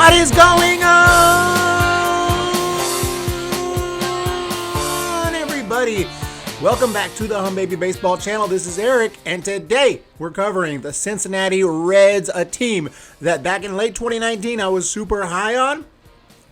What is going on, everybody? Welcome back to the Humm Baby Baseball channel. This is Eric, and today we're covering the Cincinnati Reds, a team that back in late 2019 I was super high on,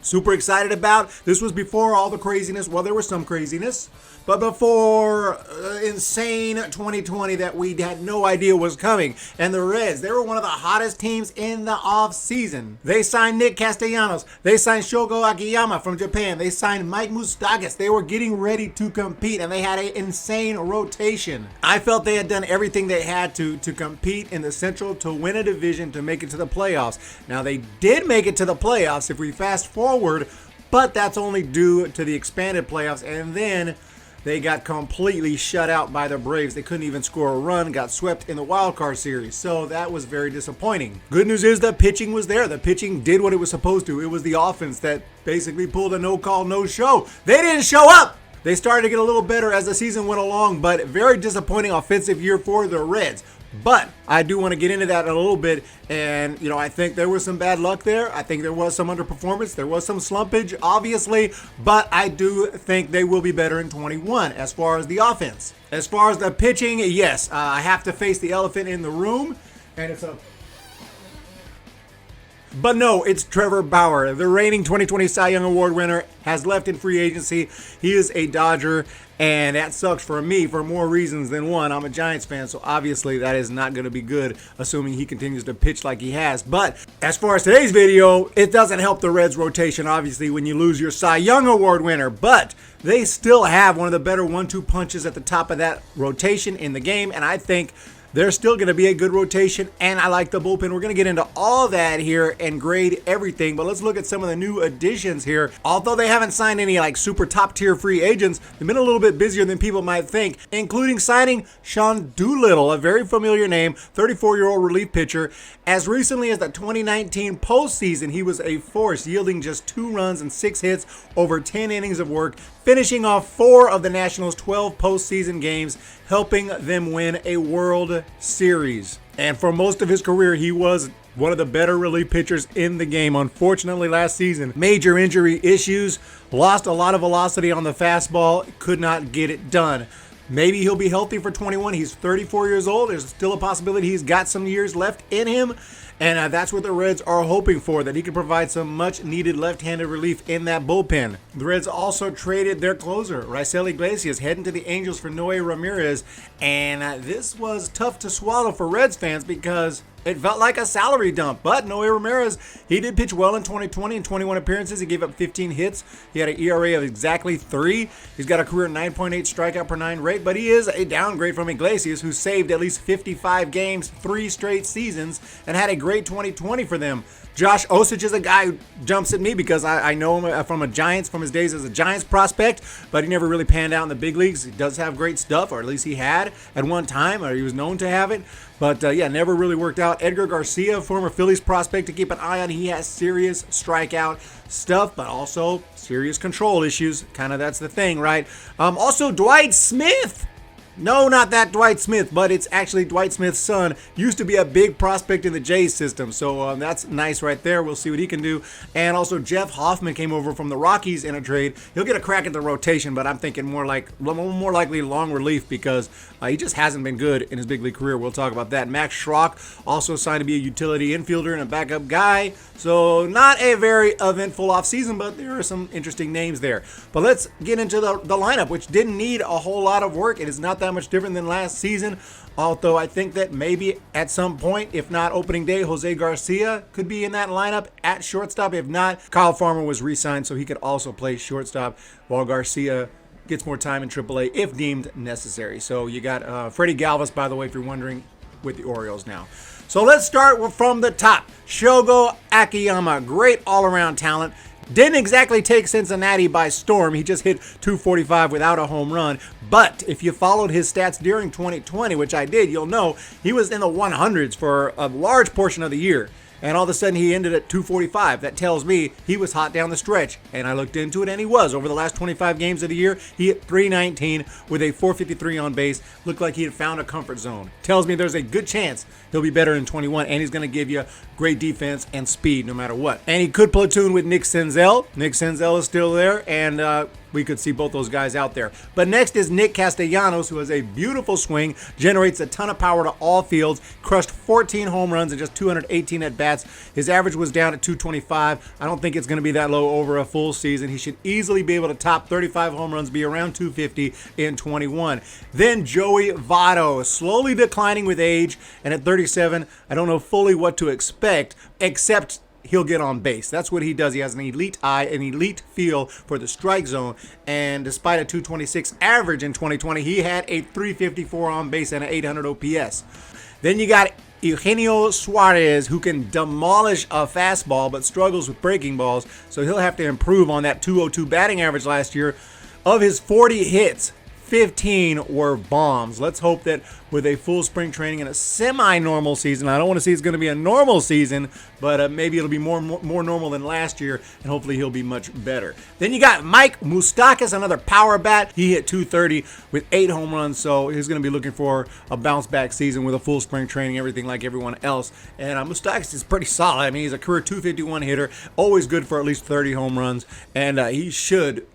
super excited about. This was before all the craziness. Well, there was some craziness, but before insane 2020 that we had no idea was coming. And the Reds, they were one of the hottest teams in the offseason. They signed Nick Castellanos. They signed Shogo Akiyama from Japan. They signed Mike Moustakas. They were getting ready to compete, and they had an insane rotation. I felt they had done everything they had to compete in the Central, to win a division, to make it to the playoffs. Now, they did make it to the playoffs if we fast forward, but that's only due to the expanded playoffs, and then they got completely shut out by the Braves. They couldn't even score a run, got swept in the wild card series. So that was very disappointing. Good news is the pitching was there. The pitching did what it was supposed to. It was the offense that basically pulled a no-call, no-show. They didn't show up. They started to get a little better as the season went along, but very disappointing offensive year for the Reds. But I do want to get into that in a little bit, and I think there was some bad luck there. I think there was some underperformance. There was some slumpage, obviously, but I do think they will be better in 21 as far as the offense. As far as the pitching, yes, I have to face the elephant in the room, and it's a... But no, it's Trevor Bauer, the reigning 2020 Cy Young Award winner, has left in free agency. He is a Dodger, and that sucks for me for more reasons than one. I'm a Giants fan, so obviously that is not going to be good, assuming he continues to pitch like he has. But as far as today's video, it doesn't help the Reds rotation, obviously, when you lose your Cy Young Award winner. But they still have one of the better 1-2 punches at the top of that rotation in the game, and I think there's still going to be a good rotation, and I like the bullpen. We're going to get into all that here and grade everything, but let's look at some of the new additions here. Although they haven't signed any super top-tier free agents, they've been a little bit busier than people might think, including signing Sean Doolittle, a very familiar name, 34-year-old relief pitcher. As recently as the 2019 postseason, he was a force, yielding just 2 runs and 6 hits over 10 innings of work, finishing off 4 of the Nationals' 12 postseason games, helping them win a World Series. And for most of his career, he was one of the better relief pitchers in the game. Unfortunately, last season, major injury issues, lost a lot of velocity on the fastball, could not get it done. Maybe he'll be healthy for 21. He's 34 years old. There's still a possibility he's got some years left in him. And that's what the Reds are hoping for, that he can provide some much-needed left-handed relief in that bullpen. The Reds also traded their closer, Raisel Iglesias, heading to the Angels for Noe Ramirez. And this was tough to swallow for Reds fans because it felt like a salary dump. But Noe Ramirez, he did pitch well in 2020 in 21 appearances. He gave up 15 hits. He had an ERA of exactly 3. He's got a career 9.8 strikeout per 9 rate, but he is a downgrade from Iglesias, who saved at least 55 games, 3 straight seasons, and had a great 2020 for them. Josh Osage is a guy who jumps at me because I know him from his days as a Giants prospect, but he never really panned out in the big leagues. He does have great stuff, or at least he had at one time, or he was known to have it. But never really worked out. Edgar Garcia, former Phillies prospect to keep an eye on. He has serious strikeout stuff, but also serious control issues. Kind of that's the thing, right? Also, Dwight Smith. No, not that Dwight Smith, but it's actually Dwight Smith's son. Used to be a big prospect in the Jays system, so that's nice right there. We'll see what he can do. And also, Jeff Hoffman came over from the Rockies in a trade. He'll get a crack at the rotation, but I'm thinking more likely long relief because he just hasn't been good in his big league career. We'll talk about that. Max Schrock also signed to be a utility infielder and a backup guy. So not a very eventful offseason, but there are some interesting names there. But let's get into the lineup, which didn't need a whole lot of work. It is not that much different than last season, although I think that maybe at some point, if not opening day, Jose Garcia could be in that lineup at shortstop. If not, Kyle Farmer was re-signed, so he could also play shortstop while Garcia gets more time in AAA if deemed necessary. So you got Freddie Galvis, by the way, if you're wondering, with the Orioles now. So let's start from the top. Shogo Akiyama, great all-around talent. Didn't exactly take Cincinnati by storm. He just hit .245 without a home run. But if you followed his stats during 2020, which I did, you'll know he was in the 100s for a large portion of the year. And all of a sudden he ended at 245. That tells me he was hot down the stretch. And I looked into it, and he was. Over the last 25 games of the year, he hit 319 with a 453 on base. Looked like he had found a comfort zone. Tells me there's a good chance he'll be better in 21, and he's going to give you great defense and speed no matter what. And he could platoon with Nick Senzel. Nick Senzel is still there, and we could see both those guys out there. But next is Nick Castellanos, who has a beautiful swing, generates a ton of power to all fields, crushed 14 home runs and just 218 at-bats. His average was down at 225. I don't think it's going to be that low over a full season. He should easily be able to top 35 home runs, be around 250 in 21. Then Joey Vado, slowly declining with age, and at 37, I don't know fully what to expect, except he'll get on base. That's what he does. He has an elite eye, an elite feel for the strike zone. And despite a 226 average in 2020, he had a 354 on base and an 800 OPS. Then you got Eugenio Suarez, who can demolish a fastball but struggles with breaking balls. So he'll have to improve on that 202 batting average last year. Of his 40 hits, 15 were bombs. Let's hope that with a full spring training and a semi-normal season, I don't want to say it's going to be a normal season, but maybe it'll be more normal than last year, and hopefully he'll be much better. Then you got Mike Moustakas, another power bat. He hit 230 with 8 home runs, so he's going to be looking for a bounce-back season with a full spring training, everything like everyone else. And Moustakas is pretty solid. I mean, he's a career 251 hitter, always good for at least 30 home runs, and he should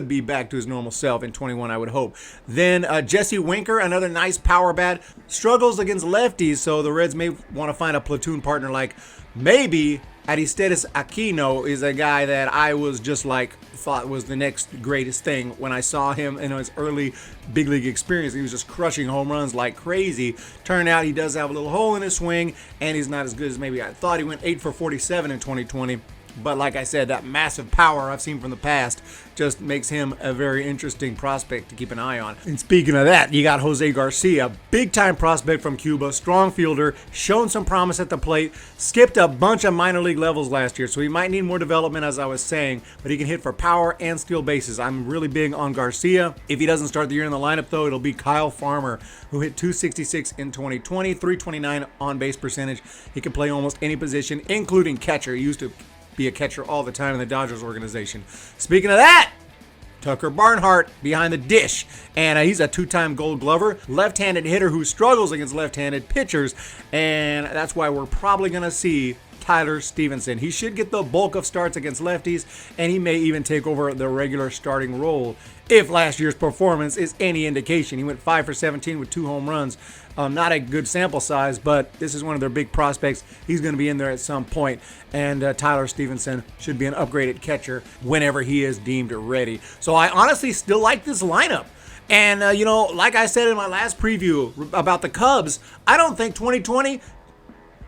be back to his normal self in 21, I would hope. Then Jesse Winker, another nice power bat, struggles against lefties, so the Reds may want to find a platoon partner like maybe Aristides Aquino is a guy that I was just like thought was the next greatest thing when I saw him in his early big league experience. He was just crushing home runs like crazy. Turned out he does have a little hole in his swing, and he's not as good as maybe I thought. He went 8 for 47 in 2020. But like I said, that massive power I've seen from the past just makes him a very interesting prospect to keep an eye on. And speaking of that, you got Jose Garcia, big-time prospect from Cuba, strong fielder, shown some promise at the plate, skipped a bunch of minor league levels last year, so he might need more development, as I was saying, but he can hit for power and steal bases. I'm really big on Garcia. If he doesn't start the year in the lineup, though, it'll be Kyle Farmer, who hit 266 in 2020, 329 on-base percentage. He can play almost any position, including catcher. He used to be a catcher all the time in the Dodgers organization. Speaking of that, Tucker Barnhart behind the dish, and he's a 2-time Gold Glover, left-handed hitter who struggles against left-handed pitchers, and that's why we're probably going to see Tyler Stephenson. He should get the bulk of starts against lefties, and he may even take over the regular starting role if last year's performance is any indication. He went 5 for 17 with 2 home runs. Not a good sample size, but this is one of their big prospects. He's going to be in there at some point, and Tyler Stephenson should be an upgraded catcher whenever he is deemed ready. So I honestly still like this lineup. And, like I said in my last preview about the Cubs, I don't think 2020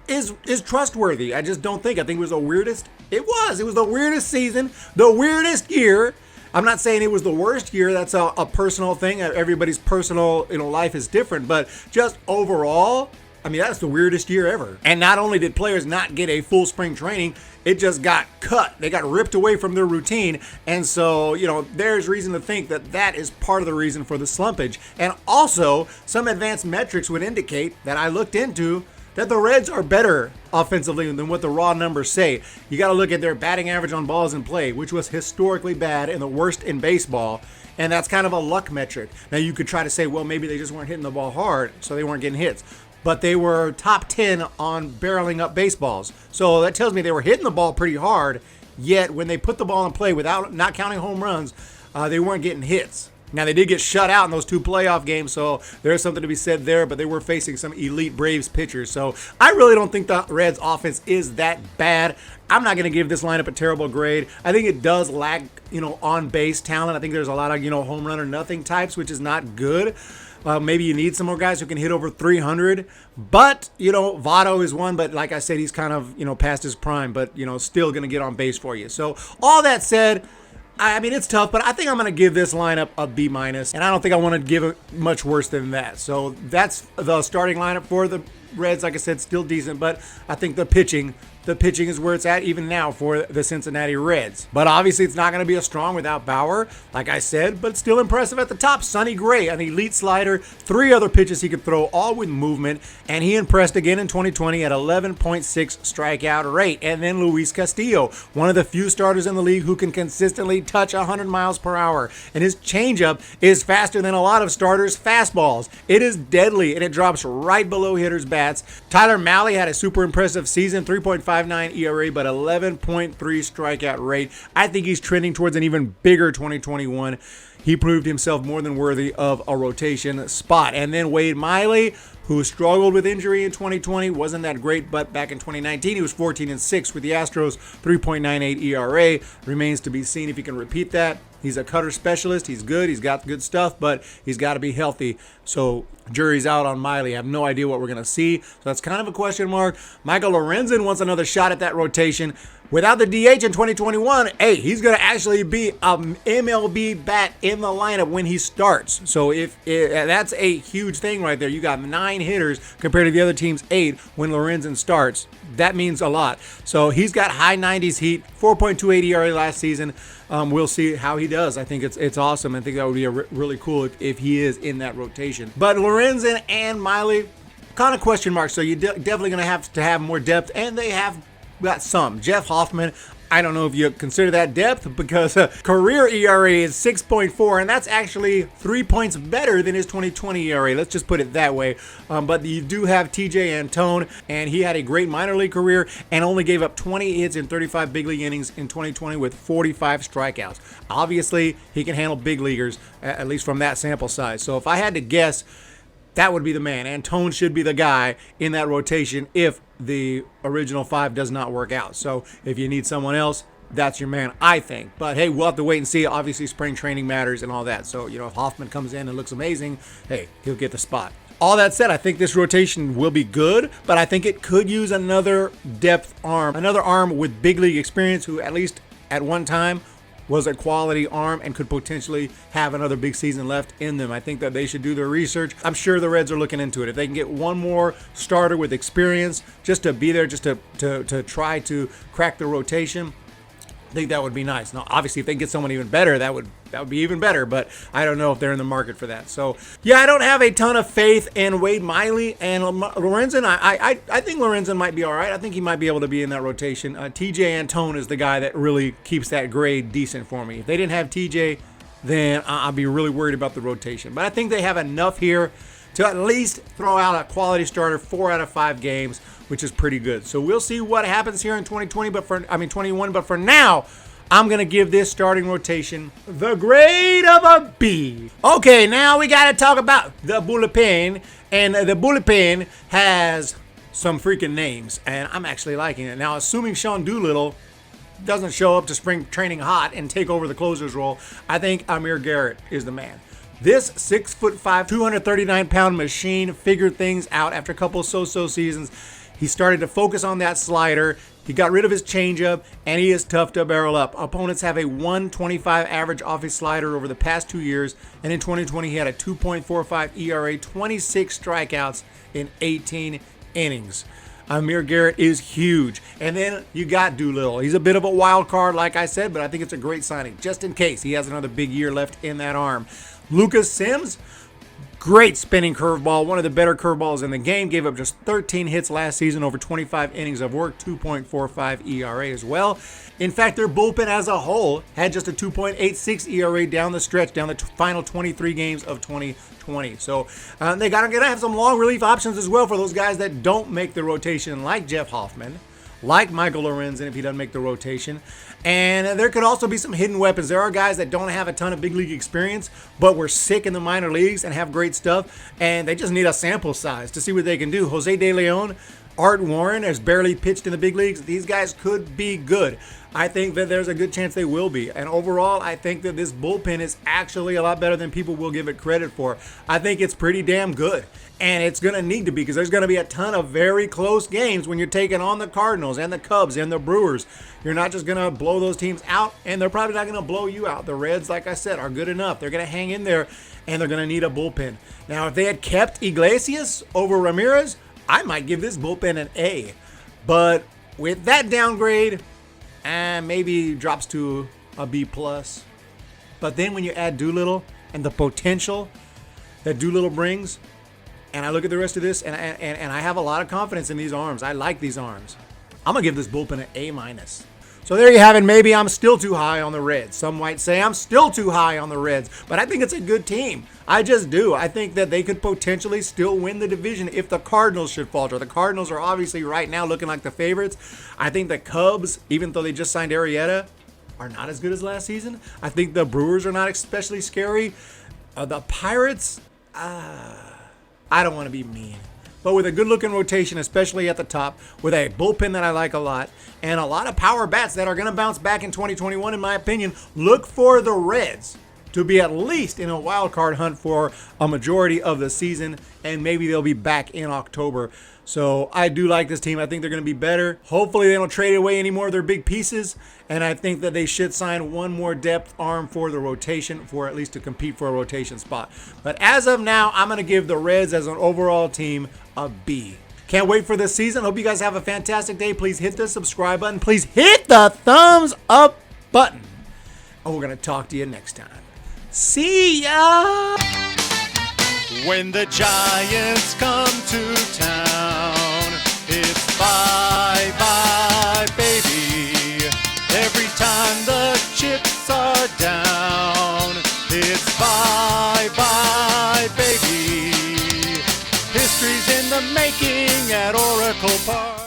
is trustworthy. I just don't think. I think it was the weirdest. It was the weirdest season, the weirdest year. I'm not saying it was the worst year. That's a personal thing. Everybody's personal, life is different. But just overall, I mean, that's the weirdest year ever. And not only did players not get a full spring training, it just got cut. They got ripped away from their routine. And so, there's reason to think that is part of the reason for the slumpage. And also, some advanced metrics would indicate that I looked into that the Reds are better offensively than what the raw numbers say. You got to look at their batting average on balls in play, which was historically bad and the worst in baseball, and that's kind of a luck metric. Now, you could try to say, well, maybe they just weren't hitting the ball hard, so they weren't getting hits. But they were top 10 on barreling up baseballs. So that tells me they were hitting the ball pretty hard, yet when they put the ball in play without not counting home runs, they weren't getting hits. Now, they did get shut out in those 2 playoff games, so there's something to be said there, but they were facing some elite Braves pitchers. So I really don't think the Reds' offense is that bad. I'm not going to give this lineup a terrible grade. I think it does lack, on-base talent. I think there's a lot of, home run or nothing types, which is not good. Maybe you need some more guys who can hit over 300. But, Vado is one, but like I said, he's kind of, past his prime, but, still going to get on base for you. So all that said, I mean, it's tough, but I think I'm going to give this lineup a B-, and I don't think I want to give it much worse than that. So that's the starting lineup for the Reds. Like I said, still decent, but I think the pitching the pitching is where it's at even now for the Cincinnati Reds. But obviously it's not going to be as strong without Bauer, like I said, but still impressive at the top. Sonny Gray, an elite slider, 3 other pitches he could throw, all with movement, and he impressed again in 2020 at 11.6 strikeout rate. And then Luis Castillo, one of the few starters in the league who can consistently touch 100 miles per hour, and his changeup is faster than a lot of starters' fastballs. It is deadly, and it drops right below hitters' bats. Tyler Malley had a super impressive season, 3.59 ERA, but 11.3 strikeout rate. I think he's trending towards an even bigger 2021. He proved himself more than worthy of a rotation spot. And then Wade Miley, who struggled with injury in 2020, wasn't that great, but back in 2019, he was 14-6 with the Astros, 3.98 ERA. Remains to be seen if he can repeat that. He's a cutter specialist. He's good. He's got good stuff, but he's got to be healthy. So jury's out on Miley. I have no idea what we're going to see. So that's kind of a question mark. Michael Lorenzen wants another shot at that rotation. Without the DH in 2021, hey, he's going to actually be an MLB bat in the lineup when he starts. So that's a huge thing right there. You got 9 hitters compared to the other team's 8 when Lorenzen starts. That means a lot. So he's got high 90s heat, 4.28 ERA last season. We'll see how he does. I think it's awesome. I think that would be really cool if he is in that rotation. But Lorenzen and Miley, kind of question marks. So you're definitely going to have more depth, and they have got some. Jeff Hoffman, I don't know if you consider that depth because career ERA is 6.4, and that's actually 3 points better than his 2020 ERA. Let's just put it that way. But you do have TJ Antone, and he had a great minor league career and only gave up 20 hits in 35 big league innings in 2020 with 45 strikeouts. Obviously, he can handle big leaguers, at least from that sample size. So if I had to guess, that would be the man. Antone should be the guy in that rotation if the original 5 does not work out. So if you need someone else, that's your man, I think. But hey, we'll have to wait and see. Obviously, spring training matters and all that. So, if Hoffman comes in and looks amazing, hey, he'll get the spot. All that said, I think this rotation will be good, but I think it could use another depth arm, another arm with big league experience who at least at one time was a quality arm and could potentially have another big season left in them. I think that they should do their research. I'm sure the Reds are looking into it. If they can get one more starter with experience just to be there, just to try to crack the rotation, I think that would be nice. Now, obviously, if they can get someone even better, that would be even better, but I don't know if they're in the market for that. So, yeah, I don't have a ton of faith in Wade Miley and Lorenzen. I think Lorenzen might be all right. I think he might be able to be in that rotation. TJ Antone is the guy that really keeps that grade decent for me. If they didn't have TJ, then I'll be really worried about the rotation. But I think they have enough here to at least throw out a quality starter 4 out of 5 games, which is pretty good. So we'll see what happens here in 2021. But for now, I'm going to give this starting rotation the grade of a B. Okay, now we got to talk about the bullpen. And the bullpen has some freaking names, and I'm actually liking it. Now, assuming Sean Doolittle doesn't show up to spring training hot and take over the closer's role, I think Amir Garrett is the man. This 6'5", 239-pound machine figured things out after a couple of so-so seasons. He started to focus on that slider. He got rid of his changeup, and he is tough to barrel up. Opponents have a 1.25 average off his slider over the past 2 years, and in 2020 he had a 2.45 ERA, 26 strikeouts in 18 innings. Amir Garrett is huge. And then you got Doolittle. He's a bit of a wild card, like I said, but I think it's a great signing, just in case he has another big year left in that arm. Lucas Sims, great spinning curveball, one of the better curveballs in the game. Gave up just 13 hits last season over 25 innings of work, 2.45 ERA as well. In fact, their bullpen as a whole had just a 2.86 ERA down the stretch, down the final 23 games of 2020. So they're going to have some long relief options as well for those guys that don't make the rotation, like Jeff Hoffman, like Michael Lorenzen if he doesn't make the rotation. And there could also be some hidden weapons. There are guys that don't have a ton of big league experience, but were sick in the minor leagues and have great stuff, and they just need a sample size to see what they can do. Jose De Leon, Art Warren has barely pitched in the big leagues. These guys could be good. I think that there's a good chance they will be. And overall, I think that this bullpen is actually a lot better than people will give it credit for. I think it's pretty damn good. And it's going to need to be, because there's going to be a ton of very close games when you're taking on the Cardinals and the Cubs and the Brewers. You're not just going to blow those teams out, and they're probably not going to blow you out. The Reds, like I said, are good enough. They're going to hang in there, and they're going to need a bullpen. Now, if they had kept Iglesias over Ramirez, I might give this bullpen an A. But with that downgrade, and maybe drops to a B+. But then when you add Doolittle and the potential that Doolittle brings, and I look at the rest of this, and I have a lot of confidence in these arms. I like these arms. I'm going to give this bullpen an A-. So there you have it. Maybe I'm still too high on the Reds. Some might say I'm still too high on the Reds, but I think it's a good team. I just do. I think that they could potentially still win the division if the Cardinals should falter. The Cardinals are obviously right now looking like the favorites. I think the Cubs, even though they just signed Arrieta, are not as good as last season. I think the Brewers are not especially scary. The Pirates, I don't want to be mean. But with a good-looking rotation, especially at the top, with a bullpen that I like a lot, and a lot of power bats that are going to bounce back in 2021, in my opinion, look for the Reds to be at least in a wild card hunt for a majority of the season, and maybe they'll be back in October. So I do like this team. I think they're going to be better. Hopefully they don't trade away any more of their big pieces, and I think that they should sign one more depth arm for the rotation, for at least to compete for a rotation spot. But as of now, I'm going to give the Reds as an overall team a B. Can't wait for this season. Hope you guys have a fantastic day. Please hit the subscribe button. Please hit the thumbs up button. And we're going to talk to you next time. See ya! When the Giants come to town, it's bye-bye, baby. Every time the chips are down, it's bye-bye, baby. History's in the making at Oracle Park.